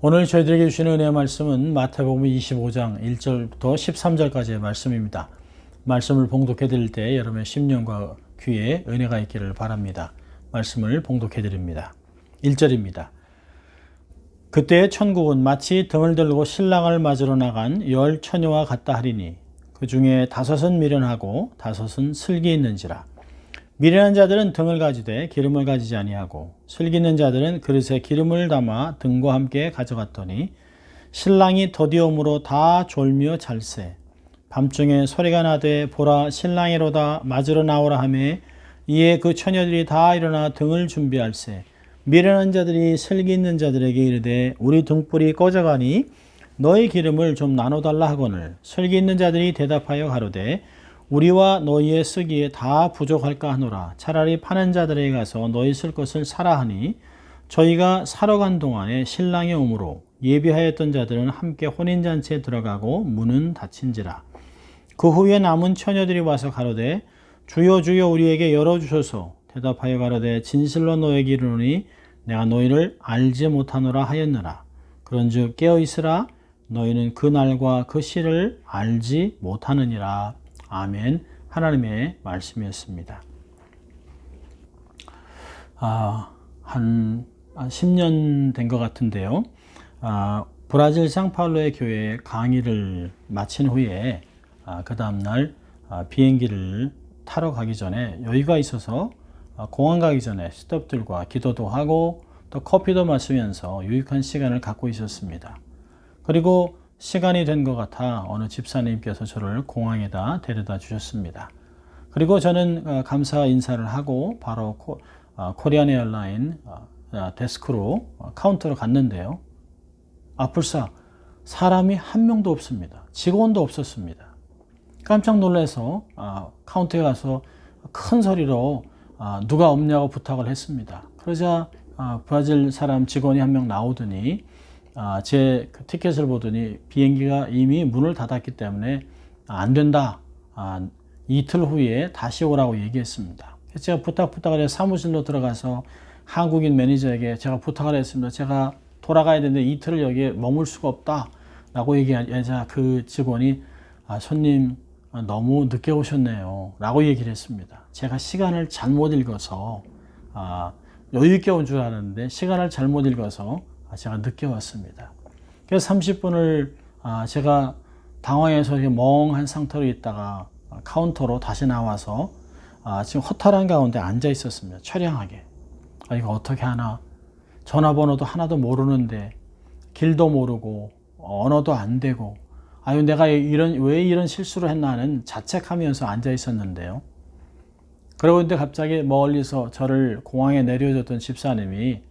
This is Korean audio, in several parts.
오늘 저희들에게 주시는 은혜의 말씀은 마태복음 25장 1절부터 13절까지의 말씀입니다. 말씀을 봉독해 드릴 때 여러분의 심령과 귀에 은혜가 있기를 바랍니다. 말씀을 봉독해 드립니다. 1절입니다. 그때 천국은 마치 등을 들고 신랑을 맞으러 나간 열 처녀와 같다 하리니 그 중에 5은 미련하고 5은 슬기 있는지라. 미련한 자들은 등을 가지되 기름을 가지지 아니하고 슬기 있는 자들은 그릇에 기름을 담아 등과 함께 가져갔더니 신랑이 더디움으로 다 졸며 잘세. 밤중에 소리가 나되 보라 신랑이로다 맞으러 나오라 하매 이에 그 처녀들이 다 일어나 등을 준비할세. 미련한 자들이 슬기 있는 자들에게 이르되 우리 등불이 꺼져가니 너희 기름을 좀 나눠달라 하거늘 슬기 있는 자들이 대답하여 가로되 우리와 너희의 쓰기에 다 부족할까 하노라. 차라리 파는 자들에게 가서 너희 쓸 것을 사라 하니 저희가 사러 간 동안에 신랑이 오므로 예비하였던 자들은 함께 혼인잔치에 들어가고 문은 닫힌지라. 그 후에 남은 처녀들이 와서 가로되 주여 주여 우리에게 열어주소서. 대답하여 가로되 진실로 너에게 이르노니 내가 너희를 알지 못하노라 하였느라. 그런즉 깨어있으라. 너희는 그 날과 그 시를 알지 못하느니라. 아멘. 하나님의 말씀이었습니다. 한 10년 된 것 같은데요. 브라질 상파울루의 교회에 강의를 마친 후에 그 다음날 비행기를 타러 가기 전에 여유가 있어서 공항 가기 전에 스태프들과 기도도 하고 또 커피도 마시면서 유익한 시간을 갖고 있었습니다. 그리고 시간이 된 것 같아 어느 집사님께서 저를 공항에다 데려다 주셨습니다. 그리고 저는 감사 인사를 하고 바로 코리안 에어라인 데스크로 카운터로 갔는데요. 불사 사람이 한 명도 없습니다. 직원도 없었습니다. 깜짝 놀라서 카운터에 가서 큰 소리로 누가 없냐고 부탁을 했습니다. 그러자 브라질 사람 직원이 한 명 나오더니 제 티켓을 보더니 비행기가 이미 문을 닫았기 때문에 안 된다. 이틀 후에 다시 오라고 얘기했습니다. 제가 부탁을 해서 사무실로 들어가서 한국인 매니저에게 제가 부탁을 했습니다. 제가 돌아가야 되는데 이틀을 여기에 머물 수가 없다. 라고 얘기하자 그 직원이 손님 너무 늦게 오셨네요. 라고 얘기를 했습니다. 제가 시간을 잘못 읽어서 여유있게 온 줄 알았는데 시간을 잘못 읽어서 제가 늦게 왔습니다. 그래서 30분을 제가 당황해서 멍한 상태로 있다가 카운터로 다시 나와서 지금 허탈한 가운데 앉아 있었습니다. 처량하게. 이거 어떻게 하나. 전화번호도 하나도 모르는데 길도 모르고 언어도 안 되고 내가 왜 이런 실수를 했나 하는 자책하면서 앉아 있었는데요. 그러고 있는데 갑자기 멀리서 저를 공항에 내려줬던 집사님이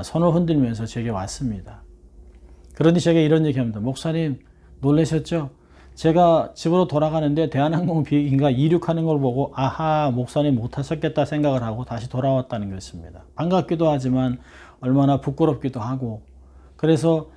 손을 흔들면서 제게 왔습니다. 그러니 제가 이런 얘기합니다. 목사님 놀라셨죠? 제가 집으로 돌아가는데 대한항공 비행기가 이륙하는 걸 보고 목사님 못하셨겠다 생각을 하고 다시 돌아왔다는 것입니다. 반갑기도 하지만 얼마나 부끄럽기도 하고 그래서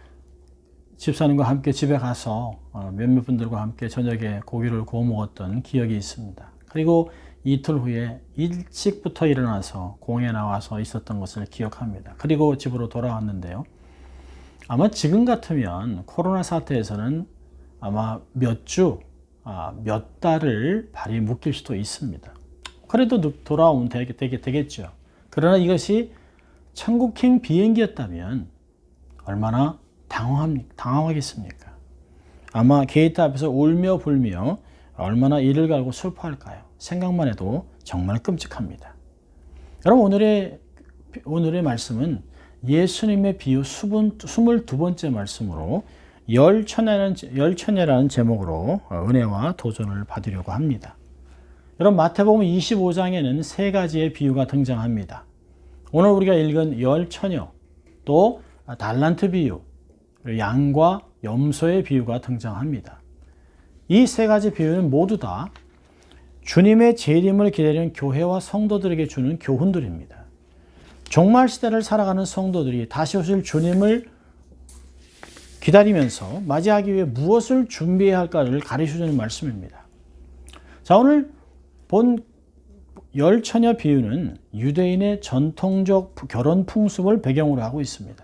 집사님과 함께 집에 가서 몇몇 분들과 함께 저녁에 고기를 구워 먹었던 기억이 있습니다. 그리고 이틀 후에 일찍부터 일어나서 공항에 나와서 있었던 것을 기억합니다. 그리고 집으로 돌아왔는데요. 아마 지금 같으면 코로나 사태에서는 아마 몇 달을 발이 묶일 수도 있습니다. 그래도 돌아오면 되겠죠. 그러나 이것이 천국행 비행기였다면 얼마나 당황하겠습니까? 아마 게이트 앞에서 울며 불며 얼마나 이를 갈고 슬퍼할까요? 생각만 해도 정말 끔찍합니다. 여러분 오늘의 말씀은 예수님의 비유 22번째 말씀으로 열 처녀라는 제목으로 은혜와 도전을 받으려고 합니다. 여러분 마태복음 25장에는 3가지의 비유가 등장합니다. 오늘 우리가 읽은 열 처녀, 또 달란트 비유, 양과 염소의 비유가 등장합니다. 이 3가지 비유는 모두 다 주님의 재림을 기다리는 교회와 성도들에게 주는 교훈들입니다. 종말 시대를 살아가는 성도들이 다시 오실 주님을 기다리면서 맞이하기 위해 무엇을 준비해야 할까를 가르쳐주는 말씀입니다. 자, 오늘 본 열 처녀 비유는 유대인의 전통적 결혼 풍습을 배경으로 하고 있습니다.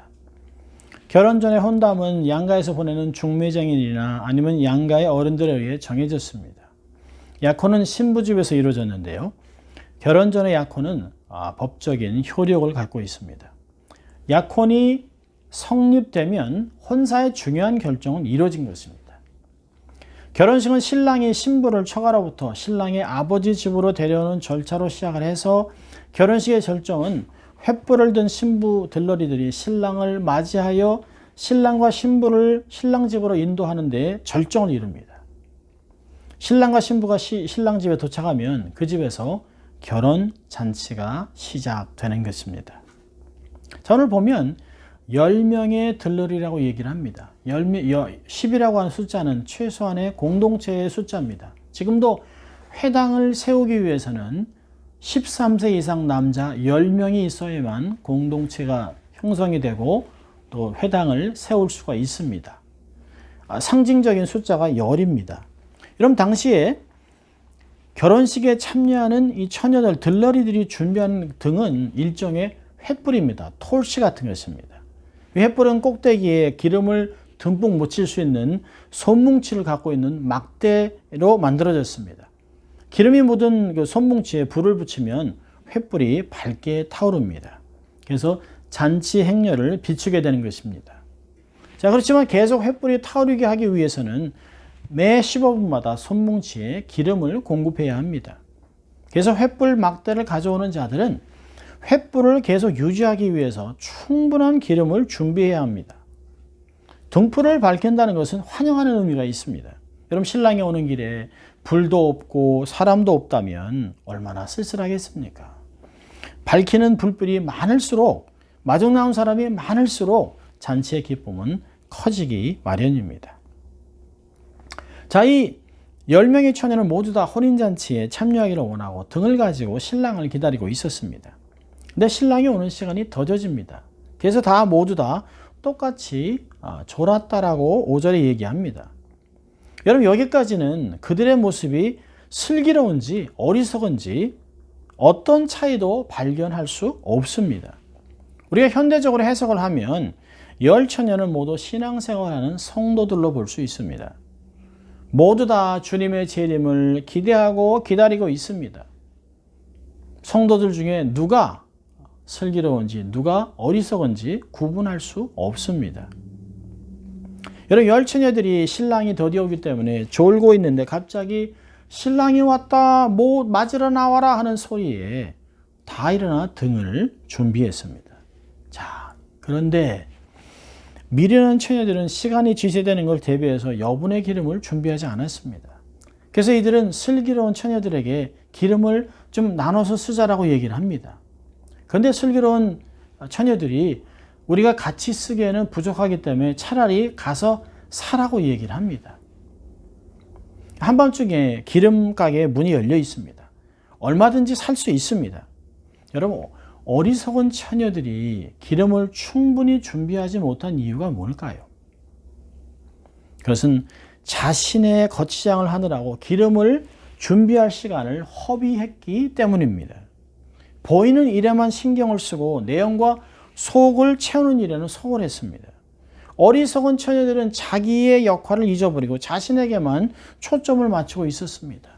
결혼 전에 혼담은 양가에서 보내는 중매장인이나 아니면 양가의 어른들에 의해 정해졌습니다. 약혼은 신부 집에서 이루어졌는데요. 결혼 전의 약혼은 법적인 효력을 갖고 있습니다. 약혼이 성립되면 혼사의 중요한 결정은 이루어진 것입니다. 결혼식은 신랑이 신부를 처가로부터 신랑의 아버지 집으로 데려오는 절차로 시작을 해서 결혼식의 절정은 횃불을 든 신부 들러리들이 신랑을 맞이하여 신랑과 신부를 신랑 집으로 인도하는 데 절정을 이룹니다. 신랑과 신부가 신랑 집에 도착하면 그 집에서 결혼 잔치가 시작되는 것입니다. 자, 오늘 보면 10명의 들러리라고 얘기를 합니다. 10이라고 하는 숫자는 최소한의 공동체의 숫자입니다. 지금도 회당을 세우기 위해서는 13세 이상 남자 10명이 있어야만 공동체가 형성이 되고 또 회당을 세울 수가 있습니다. 상징적인 숫자가 10입니다. 여러분, 당시에 결혼식에 참여하는 이 처녀들, 들러리들이 준비한 등은 일종의 횃불입니다. 톨시 같은 것입니다. 이 횃불은 꼭대기에 기름을 듬뿍 묻힐 수 있는 손뭉치를 갖고 있는 막대로 만들어졌습니다. 기름이 묻은 그 손뭉치에 불을 붙이면 횃불이 밝게 타오릅니다. 그래서 잔치 행렬을 비추게 되는 것입니다. 자, 그렇지만 계속 횃불이 타오르게 하기 위해서는 매 15분마다 손뭉치에 기름을 공급해야 합니다. 그래서 횃불 막대를 가져오는 자들은 횃불을 계속 유지하기 위해서 충분한 기름을 준비해야 합니다. 등불을 밝힌다는 것은 환영하는 의미가 있습니다. 여러분, 신랑이 오는 길에 불도 없고 사람도 없다면 얼마나 쓸쓸하겠습니까? 밝히는 불빛이 많을수록, 마중 나온 사람이 많을수록 잔치의 기쁨은 커지기 마련입니다. 자, 이 10명의 처녀는 모두 다 혼인잔치에 참여하기를 원하고 등을 가지고 신랑을 기다리고 있었습니다. 근데 신랑이 오는 시간이 더뎌집니다. 그래서 모두 다 똑같이 졸았다라고 5절에 얘기합니다. 여러분, 여기까지는 그들의 모습이 슬기로운지 어리석은지 어떤 차이도 발견할 수 없습니다. 우리가 현대적으로 해석을 하면 10처녀는 모두 신앙생활하는 성도들로 볼 수 있습니다. 모두 다 주님의 재림을 기대하고 기다리고 있습니다. 성도들 중에 누가 슬기로운지 누가 어리석은지 구분할 수 없습니다. 여러분, 10처녀들이 신랑이 더디 오기 때문에 졸고 있는데 갑자기 신랑이 왔다, 뭐 맞으러 나와라 하는 소리에 다 일어나 등을 준비했습니다. 자, 그런데 미련한 처녀들은 시간이 지체되는 걸 대비해서 여분의 기름을 준비하지 않았습니다. 그래서 이들은 슬기로운 처녀들에게 기름을 좀 나눠서 쓰자라고 얘기를 합니다. 그런데 슬기로운 처녀들이 우리가 같이 쓰기에는 부족하기 때문에 차라리 가서 사라고 얘기를 합니다. 한밤중에 기름 가게에 문이 열려 있습니다. 얼마든지 살 수 있습니다. 여러분, 어리석은 처녀들이 기름을 충분히 준비하지 못한 이유가 뭘까요? 그것은 자신의 거치장을 하느라고 기름을 준비할 시간을 허비했기 때문입니다. 보이는 일에만 신경을 쓰고 내용과 속을 채우는 일에는 소홀했습니다. 어리석은 처녀들은 자기의 역할을 잊어버리고 자신에게만 초점을 맞추고 있었습니다.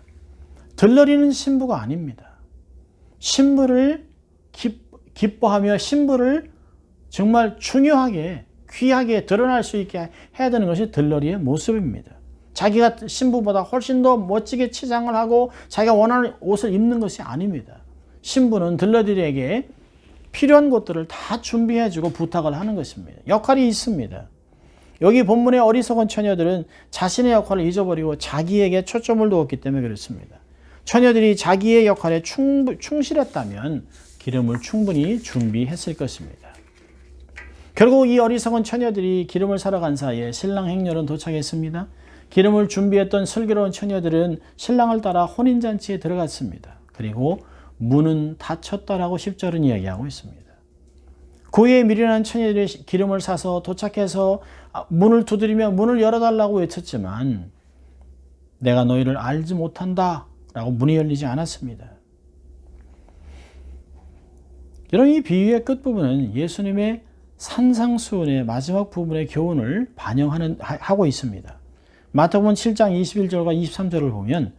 들러리는 신부가 아닙니다. 신부를 기뻐하며 신부를 정말 중요하게 귀하게 드러날 수 있게 해야 되는 것이 들러리의 모습입니다. 자기가 신부보다 훨씬 더 멋지게 치장을 하고 자기가 원하는 옷을 입는 것이 아닙니다. 신부는 들러리에게 필요한 것들을 다 준비해주고 부탁을 하는 것입니다. 역할이 있습니다. 여기 본문의 어리석은 처녀들은 자신의 역할을 잊어버리고 자기에게 초점을 두었기 때문에 그렇습니다. 처녀들이 자기의 역할에 충실했다면 기름을 충분히 준비했을 것입니다. 결국 이 어리석은 처녀들이 기름을 사러 간 사이에 신랑 행렬은 도착했습니다. 기름을 준비했던 슬기로운 처녀들은 신랑을 따라 혼인잔치에 들어갔습니다. 그리고 문은 닫혔다라고 10절은 이야기하고 있습니다. 고위에 미련한 처녀들이 기름을 사서 도착해서 문을 두드리며 문을 열어달라고 외쳤지만 내가 너희를 알지 못한다 라고 문이 열리지 않았습니다. 여러분, 이 비유의 끝부분은 예수님의 산상수훈의 마지막 부분의 교훈을 하고 있습니다. 마태복음 7장 21절과 23절을 보면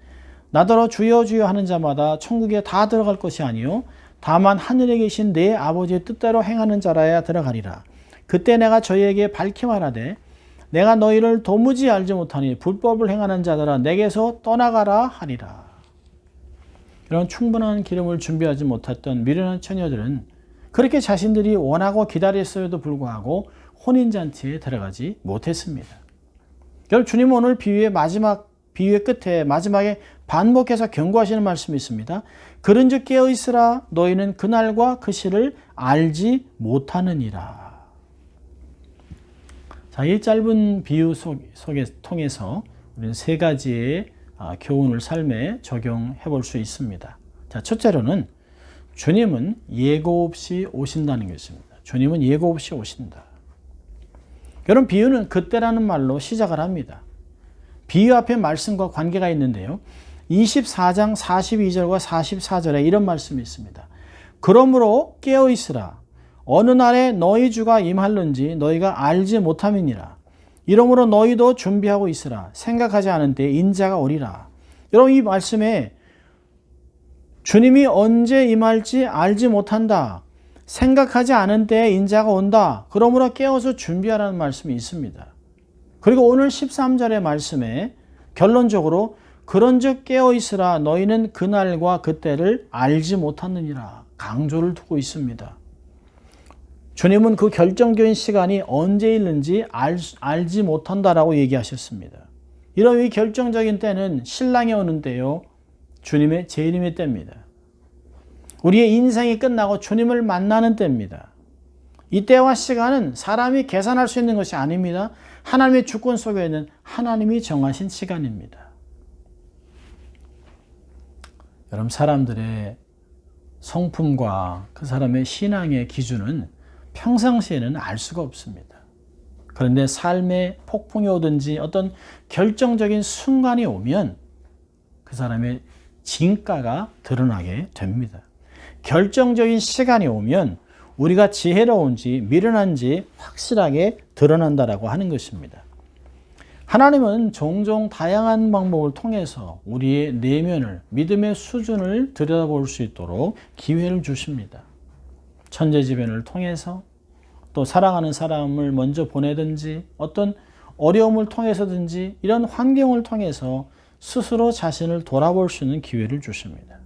나더러 주여 주여 하는 자마다 천국에 다 들어갈 것이 아니요 다만 하늘에 계신 내 아버지의 뜻대로 행하는 자라야 들어가리라. 그때 내가 저희에게 밝히 말하되 내가 너희를 도무지 알지 못하니 불법을 행하는 자들아 내게서 떠나가라 하리라. 이런 충분한 기름을 준비하지 못했던 미련한 처녀들은 그렇게 자신들이 원하고 기다렸음에도 불구하고 혼인잔치에 들어가지 못했습니다. 여러분, 주님은 오늘 비유의 끝에 마지막에 반복해서 경고하시는 말씀이 있습니다. 그런즉 깨어있으라 너희는 그날과 그 시를 알지 못하느니라. 자, 이 짧은 비유 통해서 우리는 세 가지의 교훈을 삶에 적용해 볼 수 있습니다. 자, 첫째로는 주님은 예고 없이 오신다는 것입니다. 주님은 예고 없이 오신다. 여러분, 비유는 그때라는 말로 시작을 합니다. 비유 앞에 말씀과 관계가 있는데요. 24장 42절과 44절에 이런 말씀이 있습니다. 그러므로 깨어있으라. 어느 날에 너희 주가 임할는지 너희가 알지 못함이니라. 이러므로 너희도 준비하고 있으라. 생각하지 않은 때에 인자가 오리라. 여러분, 이 말씀에 주님이 언제 임할지 알지 못한다. 생각하지 않은 때에 인자가 온다. 그러므로 깨어서 준비하라는 말씀이 있습니다. 그리고 오늘 13절의 말씀에 결론적으로 그런즉 깨어있으라 너희는 그날과 그때를 알지 못하느니라 강조를 두고 있습니다. 주님은 그 결정적인 시간이 언제 있는지 알지 못한다라고 얘기하셨습니다. 이런 이 결정적인 때는 신랑이 오는 때요. 주님의 재림의 때입니다. 우리의 인생이 끝나고 주님을 만나는 때입니다. 이 때와 시간은 사람이 계산할 수 있는 것이 아닙니다. 하나님의 주권 속에 있는 하나님이 정하신 시간입니다. 여러분, 사람들의 성품과 그 사람의 신앙의 기준은 평상시에는 알 수가 없습니다. 그런데 삶의 폭풍이 오든지 어떤 결정적인 순간이 오면 그 사람의 진가가 드러나게 됩니다. 결정적인 시간이 오면 우리가 지혜로운지 미련한지 확실하게 드러난다라고 하는 것입니다. 하나님은 종종 다양한 방법을 통해서 우리의 내면을, 믿음의 수준을 들여다볼 수 있도록 기회를 주십니다. 천재지변을 통해서 또 사랑하는 사람을 먼저 보내든지 어떤 어려움을 통해서든지 이런 환경을 통해서 스스로 자신을 돌아볼 수 있는 기회를 주십니다.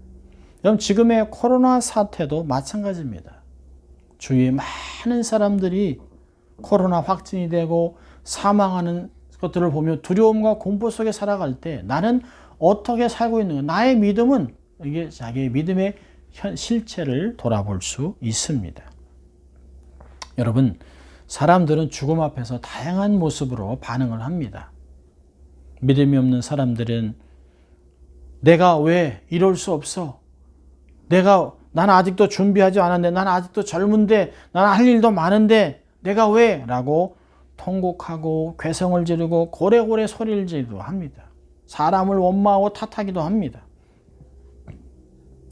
여러분, 지금의 코로나 사태도 마찬가지입니다. 주위에 많은 사람들이 코로나 확진이 되고 사망하는 것들을 보며 두려움과 공포 속에 살아갈 때 나는 어떻게 살고 있는가? 나의 믿음은 이게 자기의 믿음의 실체를 돌아볼 수 있습니다. 여러분, 사람들은 죽음 앞에서 다양한 모습으로 반응을 합니다. 믿음이 없는 사람들은 내가 왜 이럴 수 없어? 나는 아직도 준비하지 않았는데, 나는 아직도 젊은데, 나는 할 일도 많은데, 내가 왜? 라고 통곡하고 괴성을 지르고 고래고래 소리를 지르기도 합니다. 사람을 원망하고 탓하기도 합니다.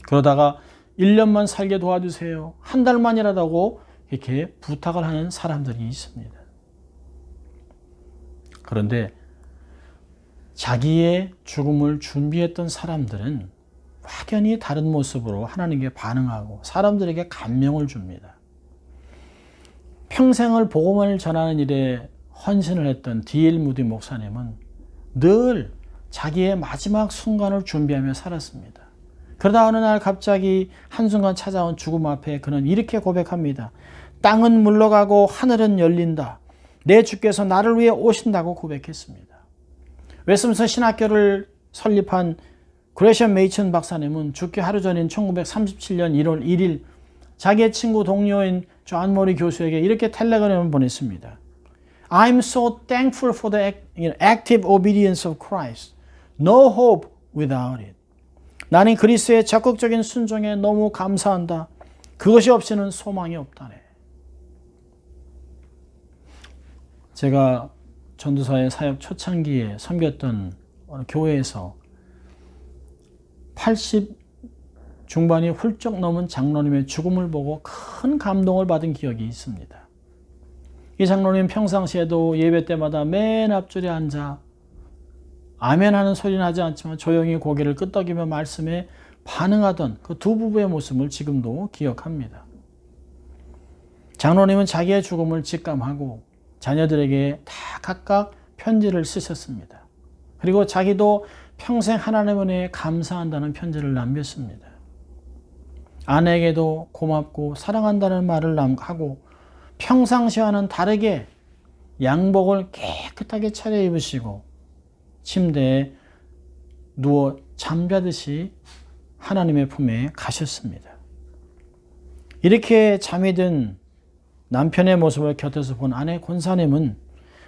그러다가 1년만 살게 도와주세요. 한 달만이라도 이렇게 부탁을 하는 사람들이 있습니다. 그런데 자기의 죽음을 준비했던 사람들은 확연히 다른 모습으로 하나님께 반응하고 사람들에게 감명을 줍니다. 평생을 복음을 전하는 일에 헌신을 했던 D.L. 무디 목사님은 늘 자기의 마지막 순간을 준비하며 살았습니다. 그러다 어느 날 갑자기 한순간 찾아온 죽음 앞에 그는 이렇게 고백합니다. 땅은 물러가고 하늘은 열린다. 내 주께서 나를 위해 오신다고 고백했습니다. 웨스민스터 신학교를 설립한 그레션 메이천 박사님은 죽기 하루 전인 1937년 1월 1일 자기의 친구 동료인 존 모리 교수에게 이렇게 텔레그램을 보냈습니다. I'm so thankful for the active obedience of Christ. No hope without it. 나는 그리스도의 적극적인 순종에 너무 감사한다. 그것이 없이는 소망이 없다네. 제가 전도사의 사역 초창기에 섬겼던 교회에서 80 중반이 훌쩍 넘은 장로님의 죽음을 보고 큰 감동을 받은 기억이 있습니다. 이 장로님 평상시에도 예배 때마다 맨 앞줄에 앉아 아멘 하는 소리는 하지 않지만 조용히 고개를 끄덕이며 말씀에 반응하던 그 두 부부의 모습을 지금도 기억합니다. 장로님은 자기의 죽음을 직감하고 자녀들에게 다 각각 편지를 쓰셨습니다. 그리고 자기도 평생 하나님 은혜에 감사한다는 편지를 남겼습니다. 아내에게도 고맙고 사랑한다는 말을 하고 평상시와는 다르게 양복을 깨끗하게 차려입으시고 침대에 누워 잠자듯이 하나님의 품에 가셨습니다. 이렇게 잠이 든 남편의 모습을 곁에서 본 아내 권사님은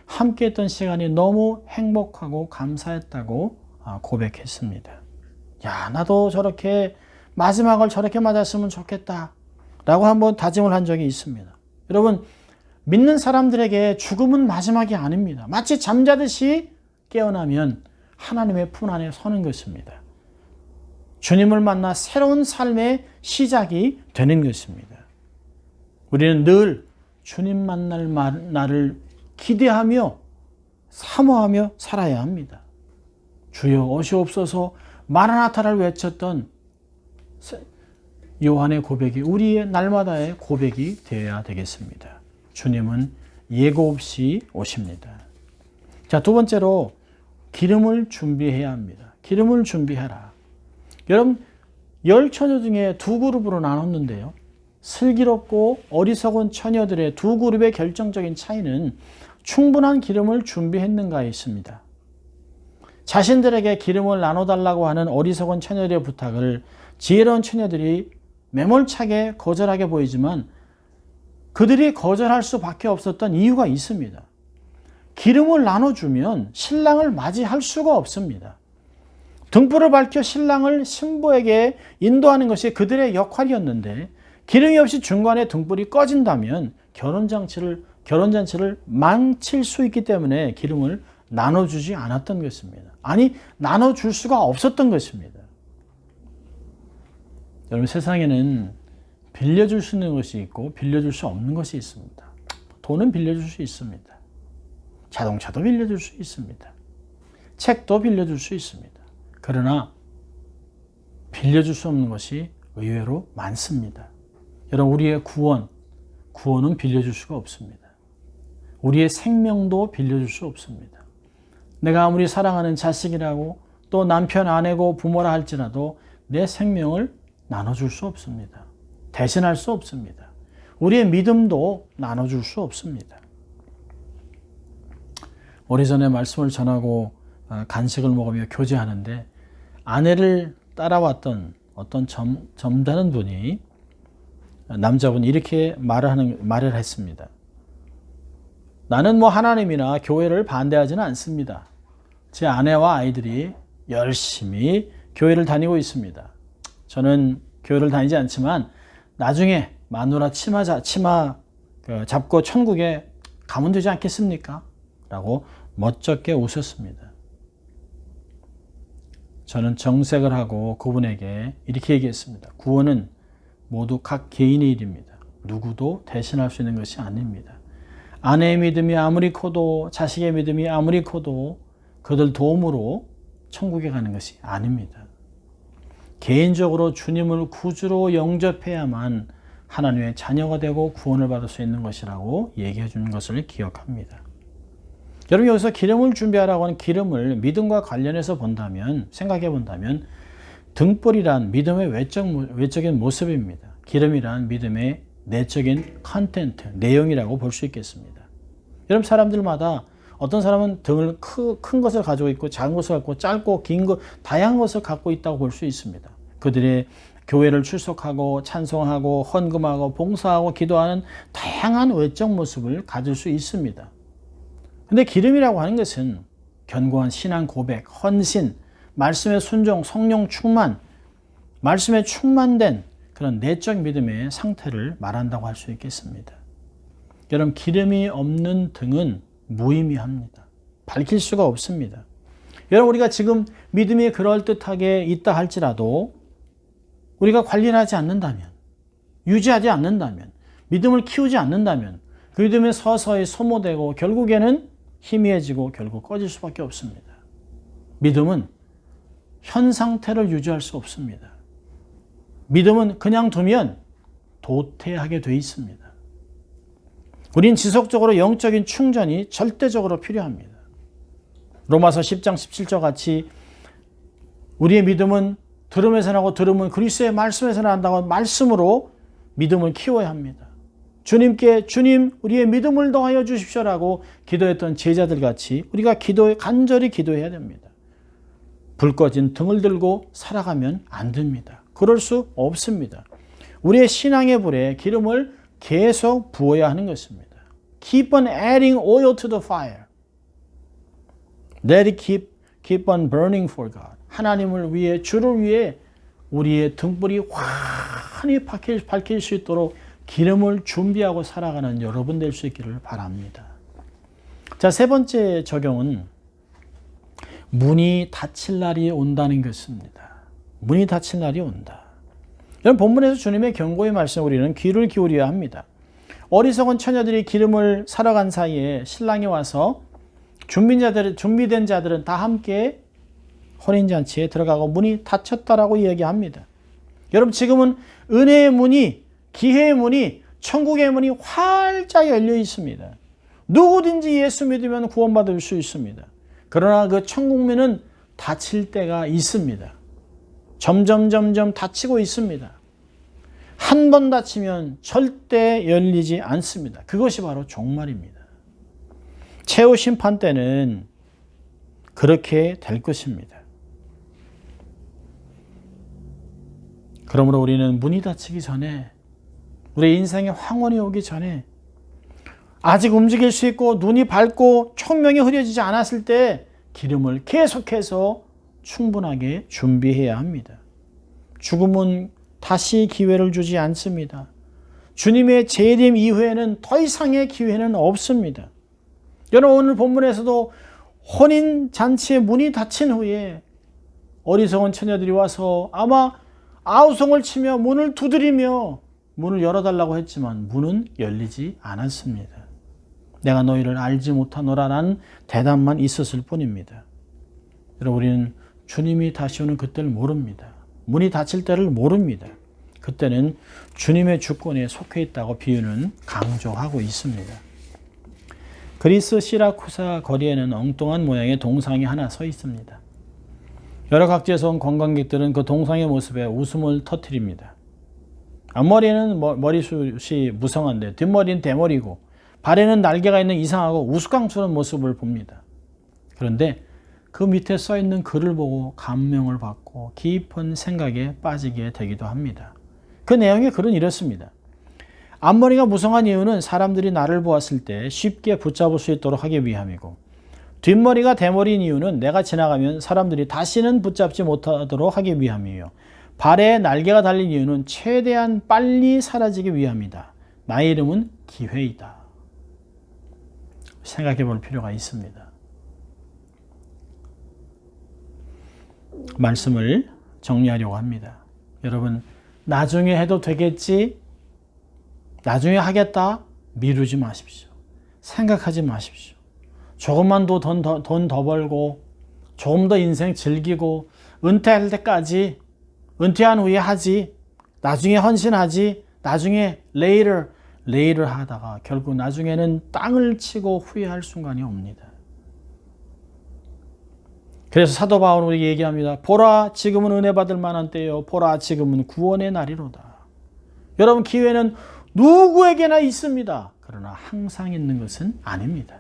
함께했던 시간이 너무 행복하고 감사했다고 고백했습니다. 야, 나도 저렇게 마지막을 저렇게 맞았으면 좋겠다 라고 한번 다짐을 한 적이 있습니다. 여러분, 믿는 사람들에게 죽음은 마지막이 아닙니다. 마치 잠자듯이 깨어나면 하나님의 품 안에 서는 것입니다. 주님을 만나 새로운 삶의 시작이 되는 것입니다. 우리는 늘 주님 만날 날을 기대하며 사모하며 살아야 합니다. 주여 오시옵소서 마라나타를 외쳤던 요한의 고백이 우리의 날마다의 고백이 되어야 되겠습니다. 주님은 예고 없이 오십니다. 자, 두 번째로 기름을 준비해야 합니다. 기름을 준비해라. 여러분, 10처녀 중에 두 그룹으로 나눴는데요. 슬기롭고 어리석은 처녀들의 두 그룹의 결정적인 차이는 충분한 기름을 준비했는가에 있습니다. 자신들에게 기름을 나눠달라고 하는 어리석은 처녀들의 부탁을 지혜로운 처녀들이 매몰차게 거절하게 보이지만 그들이 거절할 수밖에 없었던 이유가 있습니다. 기름을 나눠주면 신랑을 맞이할 수가 없습니다. 등불을 밝혀 신랑을 신부에게 인도하는 것이 그들의 역할이었는데 기름이 없이 중간에 등불이 꺼진다면 결혼잔치를 망칠 수 있기 때문에 기름을 나눠주지 않았던 것입니다. 아니, 나눠줄 수가 없었던 것입니다. 여러분, 세상에는 빌려줄 수 있는 것이 있고 빌려줄 수 없는 것이 있습니다. 돈은 빌려줄 수 있습니다. 자동차도 빌려줄 수 있습니다. 책도 빌려줄 수 있습니다. 그러나 빌려줄 수 없는 것이 의외로 많습니다. 여러분, 우리의 구원은 빌려줄 수가 없습니다. 우리의 생명도 빌려줄 수 없습니다. 내가 아무리 사랑하는 자식이라고 또 남편, 아내고 부모라 할지라도 내 생명을 나눠줄 수 없습니다. 대신할 수 없습니다. 우리의 믿음도 나눠줄 수 없습니다. 오래전에 말씀을 전하고 간식을 먹으며 교제하는데 아내를 따라왔던 어떤 점잖은 분이 남자분이 이렇게 말을 했습니다. 나는 하나님이나 교회를 반대하지는 않습니다. 제 아내와 아이들이 열심히 교회를 다니고 있습니다. 저는 교회를 다니지 않지만 나중에 마누라 치마 잡고 천국에 가면 되지 않겠습니까? 라고 멋쩍게 웃었습니다. 저는 정색을 하고 그분에게 이렇게 얘기했습니다. 구원은 모두 각 개인의 일입니다. 누구도 대신할 수 있는 것이 아닙니다. 아내의 믿음이 아무리 커도 자식의 믿음이 아무리 커도 그들 도움으로 천국에 가는 것이 아닙니다. 개인적으로 주님을 구주로 영접해야만 하나님의 자녀가 되고 구원을 받을 수 있는 것이라고 얘기해 주는 것을 기억합니다. 여러분, 여기서 기름을 준비하라고 하는 기름을 믿음과 관련해서 생각해 본다면 등불이란 믿음의 외적인 모습입니다. 기름이란 믿음의 내적인 컨텐트, 내용이라고 볼 수 있겠습니다. 여러분, 사람들마다 어떤 사람은 등을 큰 것을 가지고 있고 작은 것을 갖고 짧고 긴 것, 다양한 것을 갖고 있다고 볼 수 있습니다. 그들의 교회를 출석하고 찬송하고 헌금하고 봉사하고 기도하는 다양한 외적 모습을 가질 수 있습니다. 근데 기름이라고 하는 것은 견고한 신앙 고백, 헌신, 말씀의 순종, 성령 충만, 말씀에 충만된 그런 내적 믿음의 상태를 말한다고 할 수 있겠습니다. 여러분, 기름이 없는 등은 무의미합니다. 밝힐 수가 없습니다. 여러분, 우리가 지금 믿음이 그럴듯하게 있다 할지라도 우리가 관리하지 않는다면, 유지하지 않는다면, 믿음을 키우지 않는다면 그 믿음이 서서히 소모되고 결국에는 희미해지고 결국 꺼질 수밖에 없습니다. 믿음은 현 상태를 유지할 수 없습니다. 믿음은 그냥 두면 도태하게 돼 있습니다. 우린 지속적으로 영적인 충전이 절대적으로 필요합니다. 로마서 10장 17절 같이 우리의 믿음은 들음에서 나고 들음은 그리스도의 말씀에서 난다고 말씀으로 믿음을 키워야 합니다. 주님께 주님 우리의 믿음을 더하여 주십시오라고 기도했던 제자들 같이 우리가 간절히 기도해야 됩니다. 불 꺼진 등을 들고 살아가면 안 됩니다. 그럴 수 없습니다. 우리의 신앙의 불에 기름을 계속 부어야 하는 것입니다. Keep on adding oil to the fire. Let it keep on burning for God. 하나님을 위해, 주를 위해 우리의 등불이 환히 밝힐 수 있도록 기름을 준비하고 살아가는 여러분 될 수 있기를 바랍니다. 자, 세 번째 적용은 문이 닫힐 날이 온다는 것입니다. 문이 닫힐 날이 온다. 이런 본문에서 주님의 경고의 말씀에 우리는 귀를 기울여야 합니다. 어리석은 처녀들이 기름을 사러 간 사이에 신랑이 와서 준비된 자들은 다 함께 혼인잔치에 들어가고 문이 닫혔다라고 이야기합니다. 여러분 지금은 은혜의 문이, 기회의 문이, 천국의 문이 활짝 열려 있습니다. 누구든지 예수 믿으면 구원받을 수 있습니다. 그러나 그 천국문은 닫힐 때가 있습니다. 점점 닫히고 있습니다. 한 번 닫히면 절대 열리지 않습니다. 그것이 바로 종말입니다. 최후 심판 때는 그렇게 될 것입니다. 그러므로 우리는 문이 닫히기 전에, 우리 인생의 황혼이 오기 전에, 아직 움직일 수 있고 눈이 밝고 총명이 흐려지지 않았을 때 기름을 계속해서 충분하게 준비해야 합니다. 죽음은 다시 기회를 주지 않습니다. 주님의 재림 이후에는 더 이상의 기회는 없습니다. 여러분 오늘 본문에서도 혼인잔치의 문이 닫힌 후에 어리석은 처녀들이 와서 아마 아우성을 치며 문을 두드리며 문을 열어달라고 했지만 문은 열리지 않았습니다. 내가 너희를 알지 못하노라라는 대답만 있었을 뿐입니다. 여러분 우리는 주님이 다시 오는 그때를 모릅니다. 문이 닫힐 때를 모릅니다. 그때는 주님의 주권에 속해 있다고 비유는 강조하고 있습니다. 그리스 시라쿠사 거리에는 엉뚱한 모양의 동상이 하나 서 있습니다. 여러 각지에서 온 관광객들은 그 동상의 모습에 웃음을 터뜨립니다. 앞머리는 머리숱이 무성한데 뒷머리는 대머리고 발에는 날개가 있는 이상하고 우스꽝스러운 모습을 봅니다. 그런데 그 밑에 써 있는 글을 보고 감명을 받고 깊은 생각에 빠지게 되기도 합니다. 그 내용의 글은 이렇습니다. 앞머리가 무성한 이유는 사람들이 나를 보았을 때 쉽게 붙잡을 수 있도록 하기 위함이고, 뒷머리가 대머리인 이유는 내가 지나가면 사람들이 다시는 붙잡지 못하도록 하기 위함이에요. 발에 날개가 달린 이유는 최대한 빨리 사라지기 위함이다. 나의 이름은 기회이다. 생각해 볼 필요가 있습니다. 말씀을 정리하려고 합니다. 여러분, 나중에 해도 되겠지? 나중에 하겠다? 미루지 마십시오. 생각하지 마십시오. 조금만 더 돈 더 벌고 조금 더 인생 즐기고 은퇴할 때까지, 은퇴한 후에 하지, 나중에 헌신하지, 나중에 later 하다가 결국 나중에는 땅을 치고 후회할 순간이 옵니다. 그래서 사도 바울은 우리에게 얘기합니다. 보라, 지금은 은혜 받을 만한 때요. 보라, 지금은 구원의 날이로다. 여러분, 기회는 누구에게나 있습니다. 그러나 항상 있는 것은 아닙니다.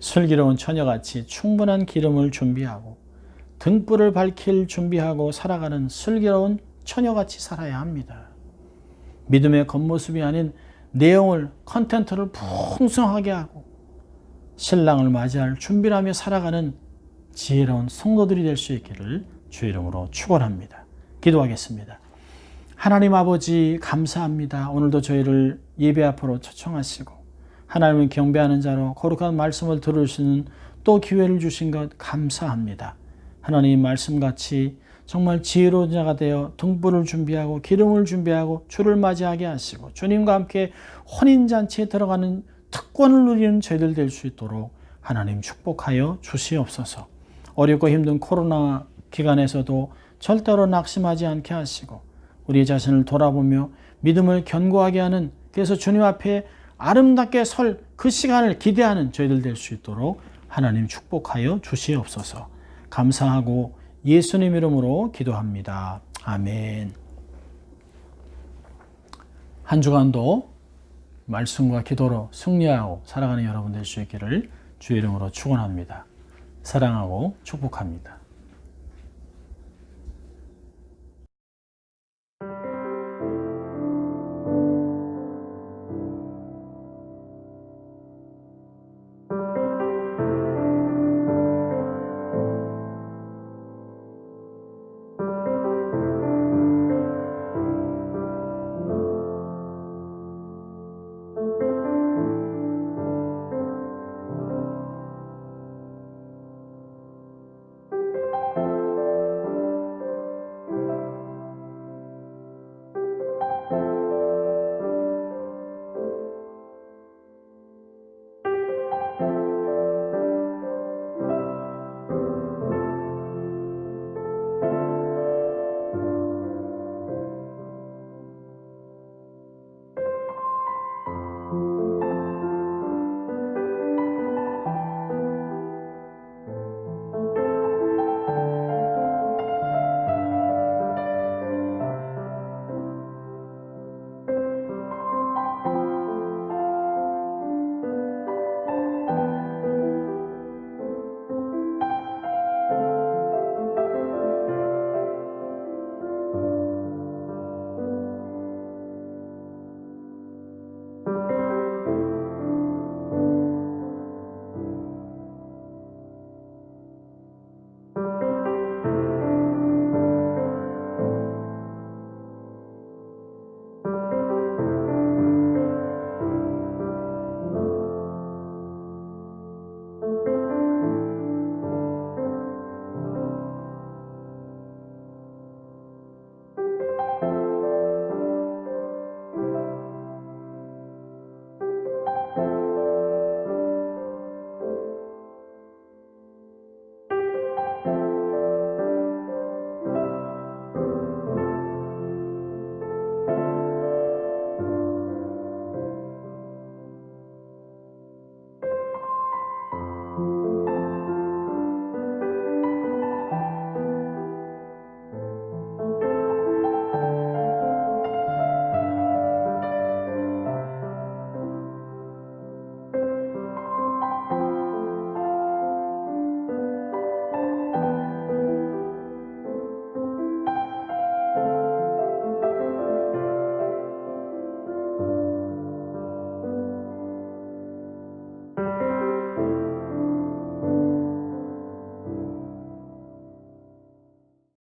슬기로운 처녀같이 충분한 기름을 준비하고 등불을 밝힐 준비하고 살아가는 슬기로운 처녀같이 살아야 합니다. 믿음의 겉모습이 아닌 내용을, 컨텐츠를 풍성하게 하고 신랑을 맞이할 준비를 하며 살아가는 지혜로운 성도들이 될 수 있기를 주의 이름으로 축원합니다. 기도하겠습니다. 하나님 아버지 감사합니다. 오늘도 저희를 예배 앞으로 초청하시고 하나님을 경배하는 자로 거룩한 말씀을 들을 수 있는 또 기회를 주신 것 감사합니다. 하나님 말씀같이 정말 지혜로운 자가 되어 등불을 준비하고 기름을 준비하고 주를 맞이하게 하시고 주님과 함께 혼인잔치에 들어가는 특권을 누리는 저희들 될 수 있도록 하나님 축복하여 주시옵소서. 어렵고 힘든 코로나 기간에서도 절대로 낙심하지 않게 하시고 우리 자신을 돌아보며 믿음을 견고하게 하는, 그래서 주님 앞에 아름답게 설 그 시간을 기대하는 저희들 될 수 있도록 하나님 축복하여 주시옵소서. 감사하고 예수님 이름으로 기도합니다. 아멘. 한 주간도 말씀과 기도로 승리하고 살아가는 여러분 될 수 있기를 주의 이름으로 축원합니다. 사랑하고 축복합니다.